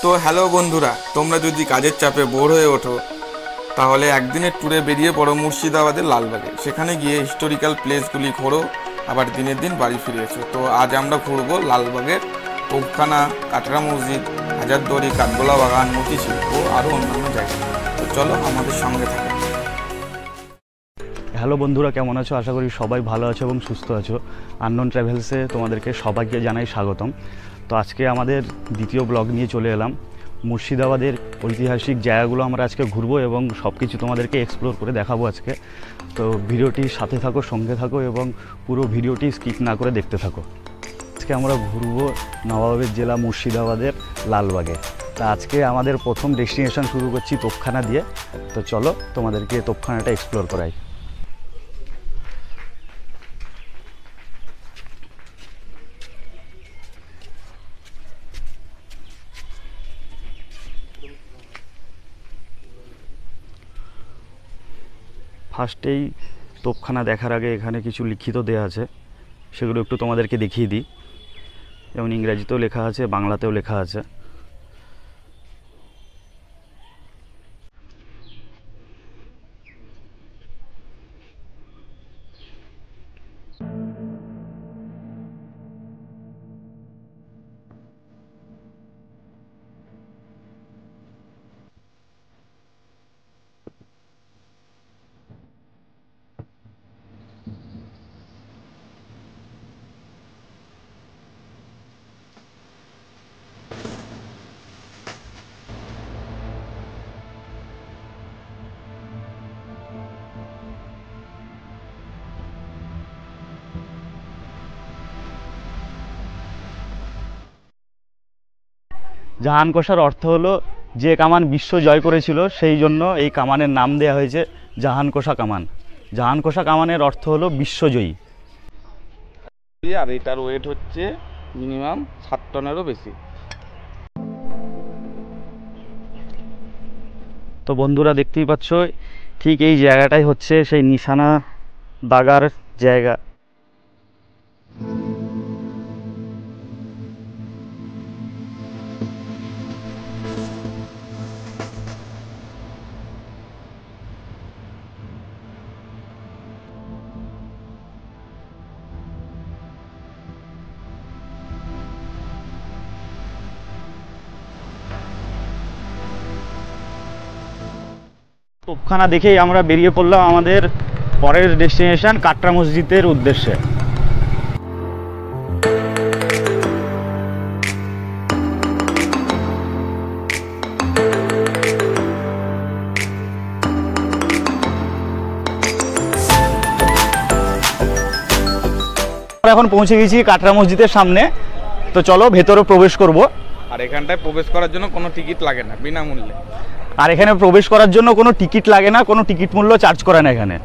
তো হ্যালো বন্ধুরা, তোমরা যদি কাজের চাপে বোর হয়ে ওঠো তাহলে একদিনের ট্যুরে বেরিয়ে পড়ো মুর্শিদাবাদের লালবাগে। সেখানে গিয়ে হিস্টোরিক্যাল প্লেসগুলি ঘোরো, আবার দিনের দিন বাড়ি ফিরে এসো। তো আজ আমরা ঘুরবো লালবাগের তোপখানা, কাটরা মসজিদ, হাজারদুয়ারি, কাঠগোলা বাগান, মতিঝিল ও আরও অন্যান্য জায়গা। তো চলো আমাদের সঙ্গে থাকো। হ্যালো বন্ধুরা, কেমন আছো? আশা করি সবাই ভালো আছো এবং সুস্থ আছো। আননোন ট্রাভেলসে তোমাদেরকে সবাইকে জানাই স্বাগতম। তো আজকে আমাদের দ্বিতীয় ব্লগ নিয়ে চলে এলাম। মুর্শিদাবাদের ঐতিহাসিক জায়গাগুলো আমরা আজকে ঘুরবো এবং সব কিছু তোমাদেরকে এক্সপ্লোর করে দেখাবো আজকে। তো ভিডিওটির সাথে থাকো, সঙ্গে থাকো এবং পুরো ভিডিওটি স্কিপ না করে দেখতে থাকো। আজকে আমরা ঘুরবো নবাবের জেলা মুর্শিদাবাদের লালবাগে। তা আজকে আমাদের প্রথম ডেস্টিনেশন শুরু করছি তোপখানা দিয়ে। তো চলো তোমাদেরকে তোপখানাটা এক্সপ্লোর করাই। ফার্স্টেই তোপখানা দেখার আগে এখানে কিছু লিখিত দেওয়া আছে, সেগুলো একটু তোমাদেরকে দেখিয়ে দিই। যেমন ইংরাজিতেও লেখা আছে, বাংলাতেও লেখা আছে। জাহানকোষার অর্থ হলো যে কামান বিশ্ব জয় করেছিল, সেই জন্য এই কামানের নাম দেওয়া হয়েছে জাহানকোষা কামান। জাহানকোষা কামানের অর্থ হলো বিশ্বজয়ী। আর এটার ওয়েট হচ্ছে মিনিমাম 7 টনেরও বেশি। তো বন্ধুরা দেখতেই পাচ্ছ, ঠিক এই জায়গাটাই হচ্ছে সেই নিশানা দাগার জায়গা। তোপখানা দেখেই আমরা বেরিয়ে পড়লাম আমাদের পরের ডেস্টিনেশন কাটরা মসজিদের উদ্দেশ্যে। এখন পৌঁছে গেছি কাটরা মসজিদের সামনে। তো চলো ভেতরে প্রবেশ করব। আর এখানটায় প্রবেশ করার জন্য কোনো টিকিট লাগে না, বিনামূল্যে। আর এখানে প্রবেশ করার জন্য কোনো টিকিট লাগে না, কোনো টিকিট মূল্য চার্জ করে না এখানে।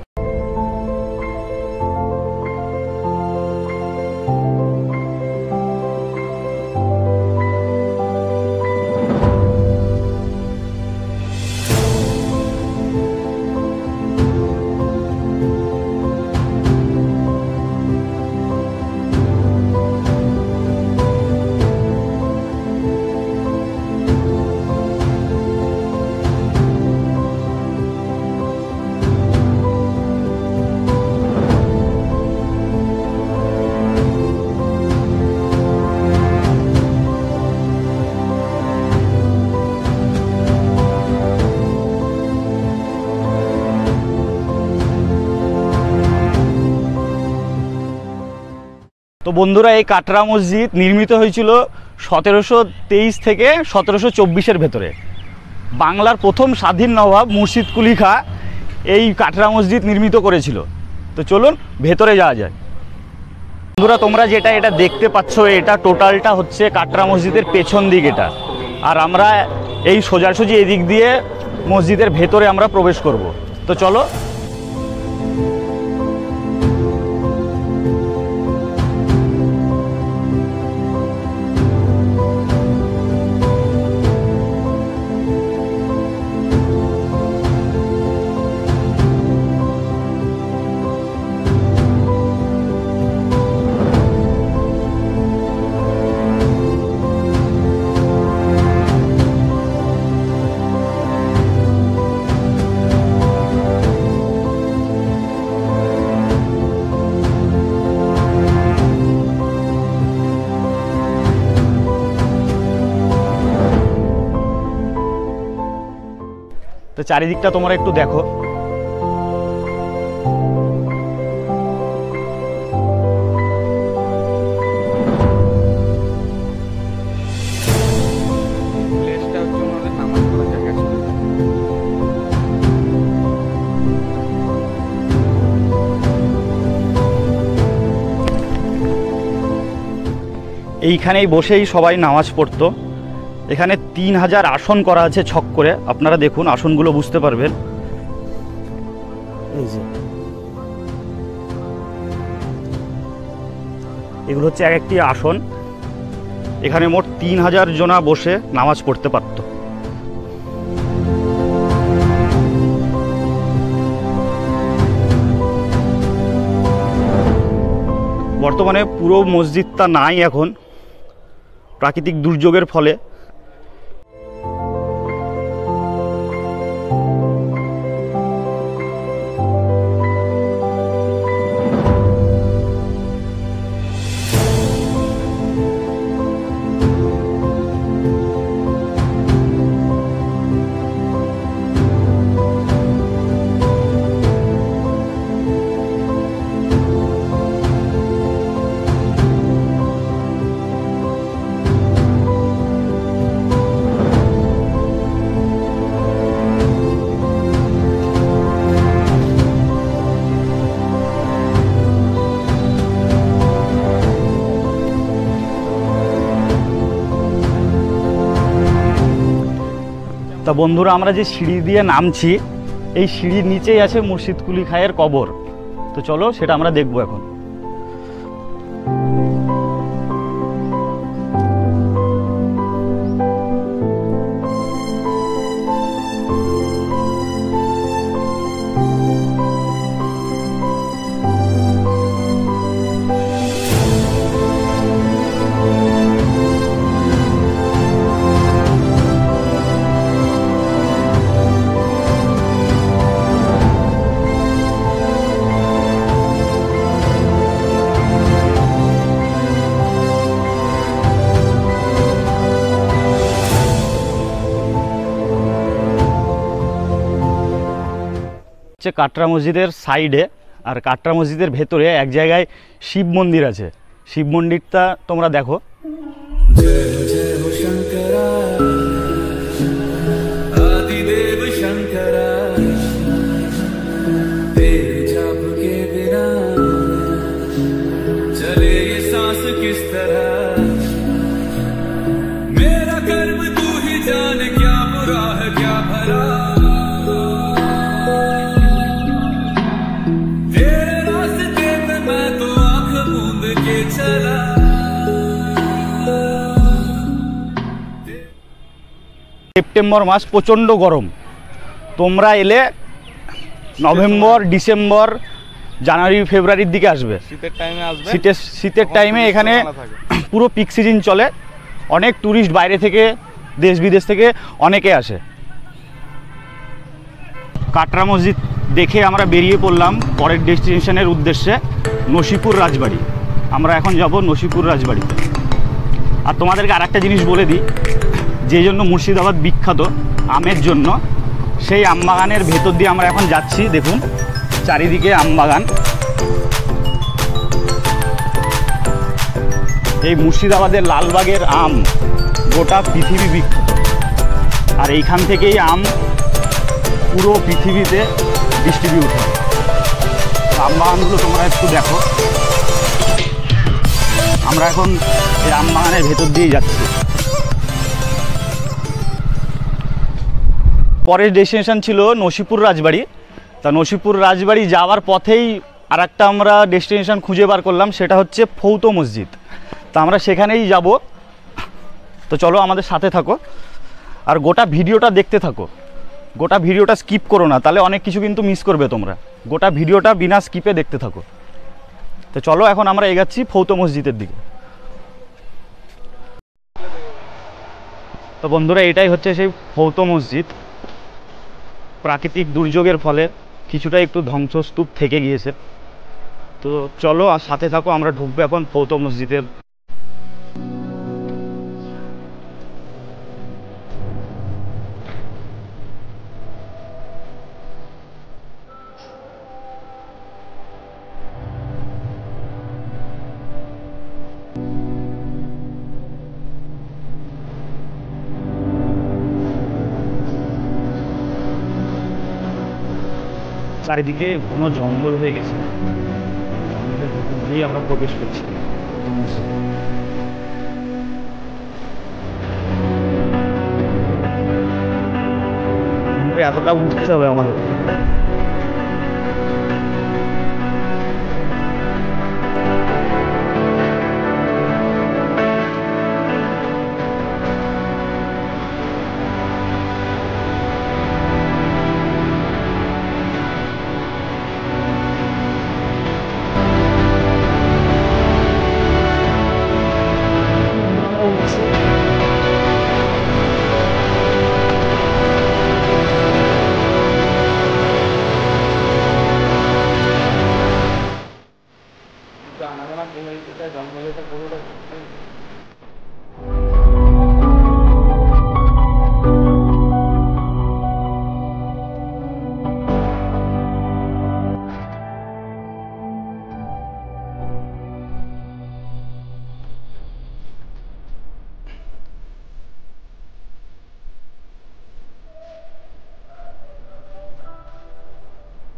তো বন্ধুরা, এই কাটরা মসজিদ নির্মিত হয়েছিল 1723 থেকে 1724-এর ভেতরে। বাংলার প্রথম স্বাধীন নবাব মুর্শিদ কুলি খাঁ এই কাটরা মসজিদ নির্মিত করেছিল। তো চলুন ভেতরে যাওয়া যায়। বন্ধুরা, তোমরা এটা দেখতে পাচ্ছ, এটা টোটালটা হচ্ছে কাটরা মসজিদের পেছন দিক এটা। আর আমরা এই সোজাসুজি এদিক দিয়ে মসজিদের ভেতরে আমরা প্রবেশ করব। তো চলো। তো চারিদিকটা তোমরা একটু দেখো। প্লেসটা হচ্ছে ওনাদের নামাজ পড়ার জায়গা ছিল। এইখানেই বসেই সবাই নামাজ পড়তো। এখানে 3000 আসন করা আছে ছক করে, আপনারা দেখুন আসনগুলো বুঝতে পারবেন। এই যে এগুলো হচ্ছে এক একটি আসন। এখানে মোট 3000 জনা বসে নামাজ পড়তে পারত। বর্তমানে পুরো মসজিদটা নাই এখন, প্রাকৃতিক দুর্যোগের ফলে। তা বন্ধুরা, আমরা যে সিঁড়ি দিয়ে নামছি, এই সিঁড়ির নিচেই আছে মুর্শিদ কুলি খায়ের কবর। তো চলো সেটা আমরা দেখবো এখন। হচ্ছে কাটরা মসজিদের সাইডে, আর কাটরা মসজিদের ভেতরে এক জায়গায় শিব মন্দির আছে। শিব মন্দিরটা তোমরা দেখো। সেপ্টেম্বর মাস প্রচণ্ড গরম। তোমরা এলে নভেম্বর, ডিসেম্বর, জানুয়ারি, ফেব্রুয়ারির দিকে আসবে। শীতের টাইমে আসবে। শীতের টাইমে এখানে পুরো পিক সিজন চলে। অনেক ট্যুরিস্ট বাইরে থেকে, দেশ বিদেশ থেকে অনেকে আসে। কাটরা মসজিদ দেখে আমরা বেরিয়ে পড়লাম পরের ডেস্টিনেশনের উদ্দেশ্যে, নসিপুর রাজবাড়ি। আমরা এখন যাব নসিপুর রাজবাড়িতে। আর তোমাদেরকে আর একটা জিনিস বলে দিই, যে জন্য মুর্শিদাবাদ বিখ্যাত আমের জন্য, সেই আমবাগানের ভেতর দিয়ে আমরা এখন যাচ্ছি। দেখুন চারিদিকে আমবাগান। এই মুর্শিদাবাদের লালবাগের আম গোটা পৃথিবী বিখ্যাত, আর এইখান থেকেই আম পুরো পৃথিবীতে ডিস্ট্রিবিউট হয়। আমবাগানগুলো তোমরা একটু দেখো। আমরা এখন এই আমবাগানের ভেতর দিয়েই যাচ্ছি। পরের ডেস্টিনেশন ছিল নসিপুর রাজবাড়ি। তা নসিপুর রাজবাড়ি যাওয়ার পথেই আর একটা আমরা ডেস্টিনেশন খুঁজে বার করলাম, সেটা হচ্ছে ফৌতো মসজিদ। তা আমরা সেখানেই যাব। তো চলো আমাদের সাথে থাকো, আর গোটা ভিডিওটা দেখতে থাকো। গোটা ভিডিওটা স্কিপ করো না, তাহলে অনেক কিছু কিন্তু মিস করবে তোমরা। গোটা ভিডিওটা বিনা স্কিপে দেখতে থাকো। তো চলো এখন আমরা এগাচ্ছি ফৌতো মসজিদের দিকে। তো বন্ধুরা, এটাই হচ্ছে সেই ফৌতো মসজিদ। প্রাকৃতিক দুর্যোগের ফলে কিছুটা একটু ধ্বংসস্তূপ থেকে গিয়েছে। তো চলো আর সাথে থাকো, আমরা ঢুকবো এখন ফৌতো মসজিদের। চারিদিকে কোনো জঙ্গল হয়ে গেছে, আমরা প্রবেশ করছি। এতটা উঠতে হবে আমাদের।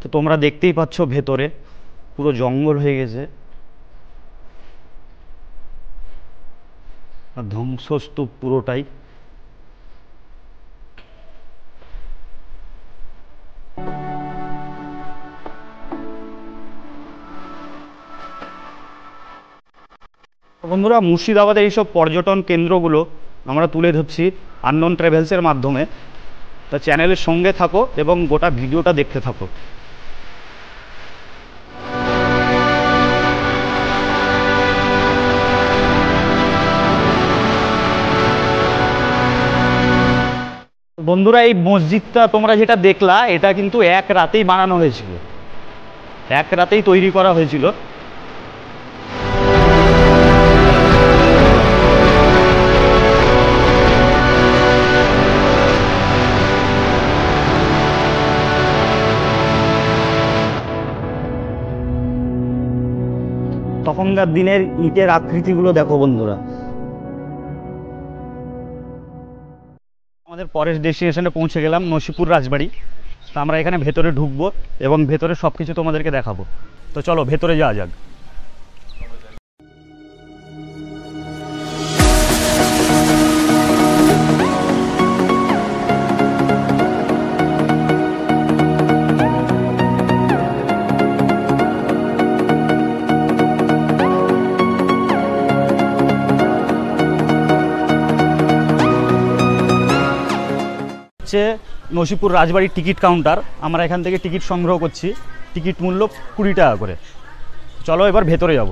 তো তোমরা দেখতেই পাচ্ছ ভেতরে পুরো জঙ্গল হয়ে গেছে, আর ধ্বংসস্তূপ পুরোটাই। বন্ধুরা, মুর্শিদাবাদের এইসব পর্যটন কেন্দ্রগুলো আমরা তুলে ধরছি আননোন ট্রাভেলসের মাধ্যমে। তা চ্যানেলের সঙ্গে থাকো এবং গোটা ভিডিওটা দেখতে থাকো। বন্ধুরা, এই মসজিদটা তোমরা যেটা দেখলা, এটা কিন্তু এক রাতেই বানানো হয়েছিল, এক রাতেই তৈরি করা হয়েছিল। তখনকার দিনের ইটের আকৃতিগুলো দেখো বন্ধুরা। আমাদের পরের ডেস্টিনেশনে পৌঁছে গেলাম, নসিপুর রাজবাড়ি। তো আমরা এখানে ভেতরে ঢুকবো এবং ভেতরে সব কিছু তোমাদেরকে দেখাবো। তো চলো ভেতরে যাওয়া যাক। নসিপুর রাজবাড়ির টিকিট কাউন্টার। আমরা এখান থেকে টিকিট সংগ্রহ করছি, টিকিট মূল্য 20 টাকা করে। চলো এবার ভেতরে যাব।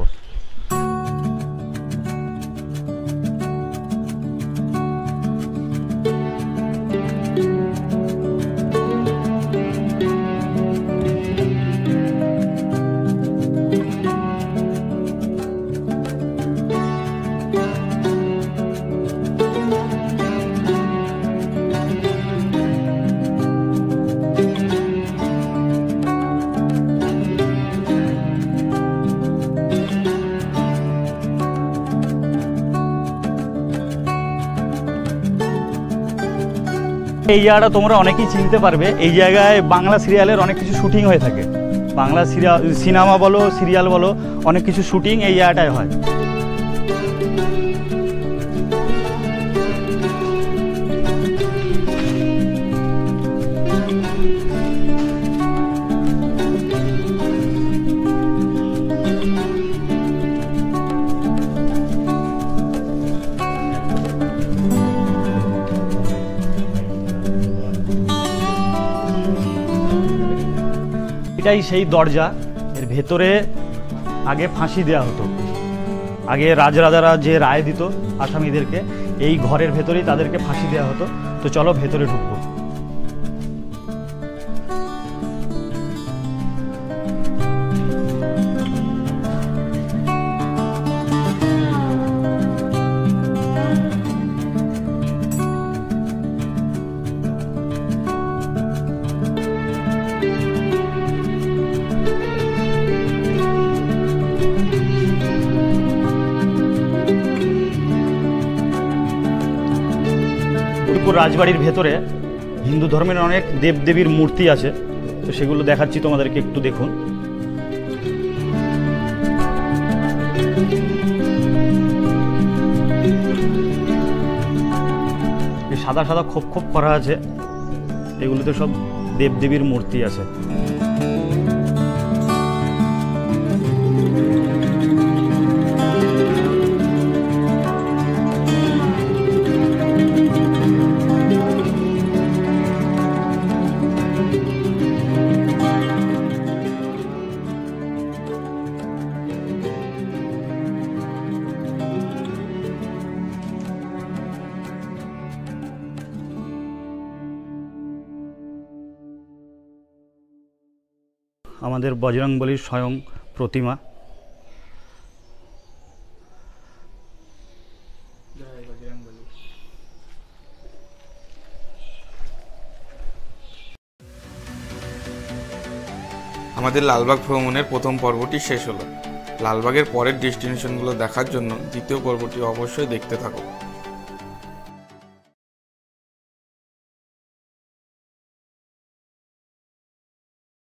এই জায়গাটা তোমরা অনেকেই চিনতে পারবে। এই জায়গায় বাংলা সিরিয়ালের অনেক কিছু শুটিং হয়ে থাকে। বাংলা সিনেমা বলো, সিরিয়াল বলো, অনেক কিছু শুটিং এই জায়গাটায় হয়। এটাই সেই দরজা। এর ভেতরে আগে ফাঁসি দেওয়া হতো। আগে রাজরাজারা যে রায় দিত আসামিদেরকে, এই ঘরের ভেতরেই তাদেরকে ফাঁসি দেওয়া হতো। তো চলো ভেতরে ঢুকবো। রাজবাড়ির ভেতরে হিন্দু ধর্মের অনেক দেবদেবীর মূর্তি আছে। তো সেগুলো দেখাচ্ছি তোমাদেরকে, একটু দেখুন। এই সাদা সাদা খোপ খোপ করা আছে, এগুলোতে সব দেবদেবীর মূর্তি আছে। আমাদের বজরংবলীর স্বয়ং প্রতিমা। আমাদের লালবাগ ভ্রমণের প্রথম পর্বটি শেষ হলো। লালবাগের পরের ডেস্টিনেশনগুলো দেখার জন্য দ্বিতীয় পর্বটি অবশ্যই দেখতে থাকো।